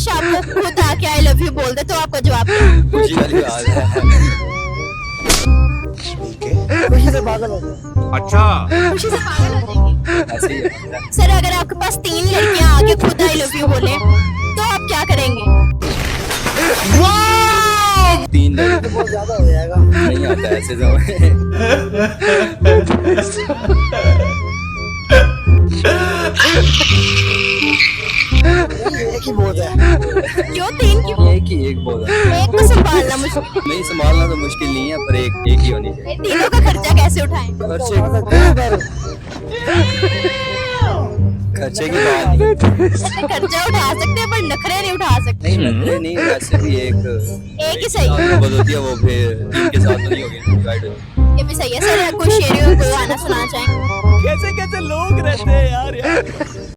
काश आपको खुद आके आई लव यू बोल दे तो आपका जवाब क्या? खुशी वाली बात है। खुशी से पागल हो गए। अच्छा खुशी से पागल हो जाएंगे। ऐसे ही है। सर अगर आपके पास 3 लड़कियां आके खुद आई लव यू बोले तो आप क्या करेंगे? 3 लड़के बहुत ज्यादा हो जाएगा। नहीं आता ऐसे समय। एक ही बहुत है। क्यों 3 क्यों? एक ही एक बोला। एक को संभालना मुश्किल नहीं संभालना तो मुश्किल नहीं है, पर एक ही होनी चाहिए। है। तीनों का खर्चा कैसे उठाएं? खर्चे उठा सकते हैं पर खर्चे की बात नहीं। खर्चा उठा सकते हैं पर नखरे नहीं उठा सकते। नहीं नखरे नहीं, वैसे भी एक एक ही सही है। मोहब्बत होती है, वो फिर 3 के साथ तो नहीं होगी डिवाइड होगी। ये भी सही है। सर कोई शेर कोई गाना सुनाना चाहेंगे? कैसे कैसे लोग रहते हैं यार।